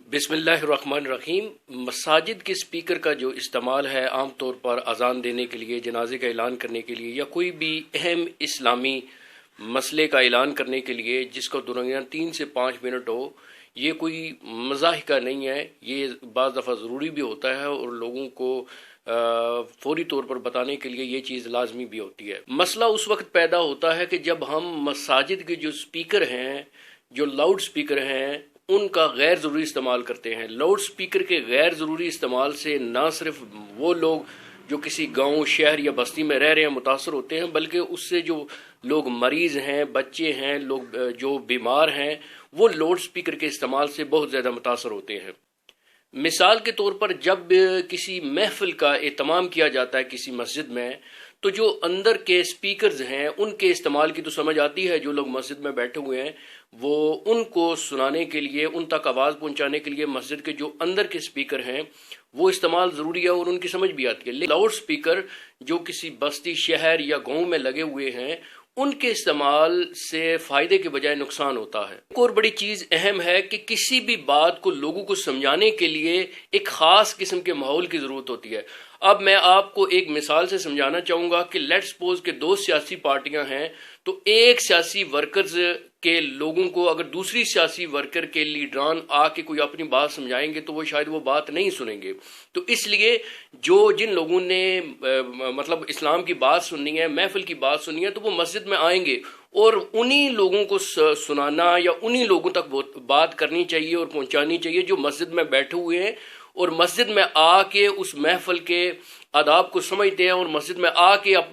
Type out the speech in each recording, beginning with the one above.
बिस्मिल्लाहिर्रहमानिर्रहीम। मसाजिद के स्पीकर का जो इस्तेमाल है आम तौर पर अजान देने के लिए, जनाजे का ऐलान करने के लिए या कोई भी अहम इस्लामी मसले का ऐलान करने के लिए जिसका दरमियान 3 से 5 मिनट हो, ये कोई मज़ाहिका नहीं है। ये बाज़ दफ़ा ज़रूरी भी होता है और लोगों को फौरी तौर पर बताने के लिए ये चीज़ लाजमी भी होती है। मसला उस वक्त पैदा होता है कि जब हम मसाजिद के जो स्पीकर हैं, जो लाउड स्पीकर हैं, उनका गैर ज़रूरी इस्तेमाल करते हैं। लाउड स्पीकर के गैर ज़रूरी इस्तेमाल से ना सिर्फ वो लोग जो किसी गांव, शहर या बस्ती में रह रहे हैं मुतासर होते हैं, बल्कि उससे जो लोग मरीज़ हैं, बच्चे हैं, लोग जो बीमार हैं, वो लाउड स्पीकर के इस्तेमाल से बहुत ज़्यादा मुतासर होते हैं। मिसाल के तौर पर जब किसी महफिल का एहतमाम किया जाता है किसी मस्जिद में, तो जो अंदर के स्पीकर्स हैं उनके इस्तेमाल की तो समझ आती है। जो लोग मस्जिद में बैठे हुए हैं वो उनको सुनाने के लिए, उन तक आवाज़ पहुंचाने के लिए मस्जिद के जो अंदर के स्पीकर हैं वो इस्तेमाल ज़रूरी है और उनकी समझ भी आती है। लेकिन लाउड स्पीकर जो किसी बस्ती, शहर या गांव में लगे हुए हैं, उनके इस्तेमाल से फ़ायदे के बजाय नुकसान होता है। एक और बड़ी चीज़ अहम है कि किसी भी बात को लोगों को समझाने के लिए एक ख़ास किस्म के माहौल की ज़रूरत होती है। अब मैं आपको एक मिसाल से समझाना चाहूँगा कि लेट्स सपोज के 2 सियासी पार्टियां हैं, तो एक सियासी वर्कर्स के लोगों को अगर दूसरी सियासी वर्कर के लीडरान आके कोई अपनी बात समझाएंगे तो वो शायद वो बात नहीं सुनेंगे। तो इसलिए जिन लोगों ने मतलब इस्लाम की बात सुननी है, महफिल की बात सुननी है, तो वो मस्जिद में आएंगे और उन्हीं लोगों को सुनाना या उन्हीं लोगों तक बात करनी चाहिए और पहुंचानी चाहिए जो मस्जिद में बैठे हुए हैं और मस्जिद में आके उस महफिल के आदाब को समझते हैं और मस्जिद में आके अब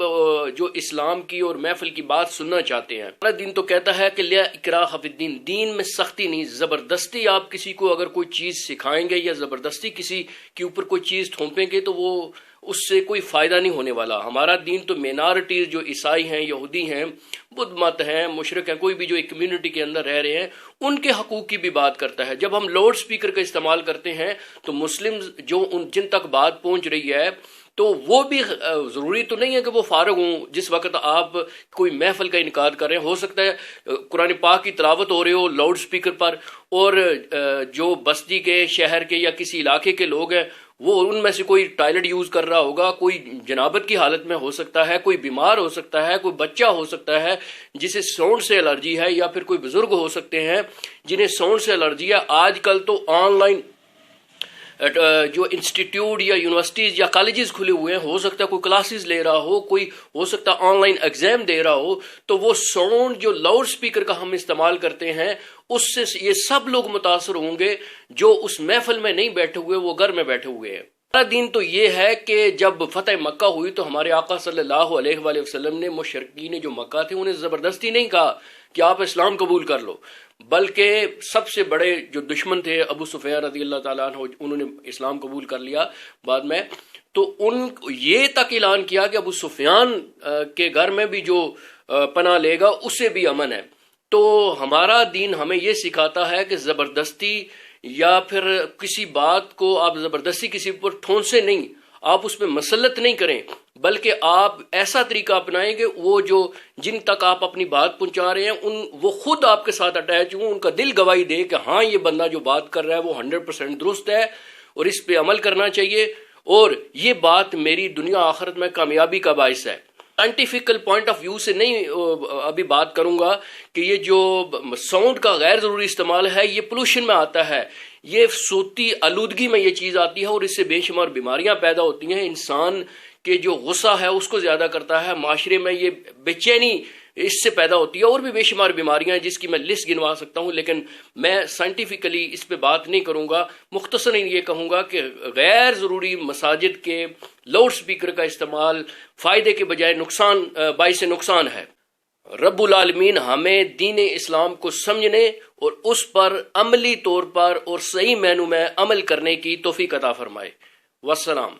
जो इस्लाम की और महफिल की बात सुनना चाहते हैं। हमारा दीन तो कहता है कि ला इकराह फिद्दीन, दीन में सख्ती नहीं, जबरदस्ती आप किसी को अगर कोई चीज सिखाएंगे या जबरदस्ती किसी के ऊपर कोई चीज थोपेंगे तो वो उससे कोई फायदा नहीं होने वाला। हमारा दीन तो मिनॉरिटीज जो ईसाई हैं, यहूदी हैं, बुद्ध मत हैं, मुशरिक हैं, कोई भी जो एक कम्युनिटी के अंदर रह रहे हैं, उनके हकूक की भी बात करता है। जब हम लाउड स्पीकर का इस्तेमाल करते हैं तो मुस्लिम जो जिन तक बात पहुंच रही है, तो वो भी ज़रूरी तो नहीं है कि वो फारग हों जिस वक्त आप कोई महफिल का इनकार कर रहे हैं। हो सकता है कुरान पाक की तिलावत हो रही हो लाउड स्पीकर पर और जो बस्ती के, शहर के या किसी इलाके के लोग हैं वो उनमें से कोई टॉयलेट यूज कर रहा होगा, कोई जनाबत की हालत में हो सकता है, कोई बीमार हो सकता है, कोई बच्चा हो सकता है जिसे साउंड से एलर्जी है, या फिर कोई बुजुर्ग हो सकते हैं जिन्हें साउंड से एलर्जी है। आजकल तो ऑनलाइन जो इंस्टीट्यूट या यूनिवर्सिटीज या कॉलेजेस खुले हुए हैं, हो सकता है कोई क्लासेस ले रहा हो, कोई हो सकता है ऑनलाइन एग्जाम दे रहा हो, तो वो साउंड जो लाउड स्पीकर का हम इस्तेमाल करते हैं उससे ये सब लोग मुतासर होंगे जो उस महफिल में नहीं बैठे हुए, वो घर में बैठे हुए हैं। हमारा दीन तो ये है कि जब फतेह मक्का हुई तो हमारे आका सल्लल्लाहु अलैहि वसल्लम ने मुशरिकीन जो मक्का थे उन्हें जबरदस्ती नहीं कहा कि आप इस्लाम कबूल कर लो, बल्कि सबसे बड़े जो दुश्मन थे अबू सुफियान रज़ी अल्लाह ताला अन्हु, उन्होंने इस्लाम कबूल कर लिया बाद में। तो उन ये तक ऐलान किया कि अबू सुफियान के घर में भी जो पनाह लेगा उससे भी अमन है। तो हमारा दीन हमें ये सिखाता है कि जबरदस्ती या फिर किसी बात को आप जबरदस्ती किसी पर ठोंसे नहीं, आप उस पर मसलत नहीं करें, बल्कि आप ऐसा तरीका अपनाएंगे वो जो जिन तक आप अपनी बात पहुंचा रहे हैं वो खुद आपके साथ अटैच हों, उनका दिल गवाही दे कि हाँ ये बंदा जो बात कर रहा है वो 100% दुरुस्त है और इस पे अमल करना चाहिए और ये बात मेरी दुनिया आखिरत में कामयाबी का बाइस है। साइंटिफिकल पॉइंट ऑफ व्यू से नहीं अभी बात करूंगा कि ये जो साउंड का गैर जरूरी इस्तेमाल है ये पोल्यूशन में आता है, ये सूती आलूदगी में ये चीज आती है और इससे बेशुमार बीमारियां पैदा होती हैं। इंसान के जो गुस्सा है उसको ज्यादा करता है, माशरे में ये बेचैनी इससे पैदा होती है और भी बेशुमार बीमारियां हैं जिसकी मैं लिस्ट गिनवा सकता हूं, लेकिन मैं साइंटिफिकली इस पे बात नहीं करूंगा। मुख्तसरन ये कहूंगा कि गैर जरूरी मसाजिद के लाउड स्पीकर का इस्तेमाल फायदे के बजाय नुकसान बाइस नुकसान है। रब्बुल आलमीन हमें दीन इस्लाम को समझने और उस पर अमली तौर पर और सही मैनू में अमल करने की तौफीक अता फरमाए। वस्सलाम।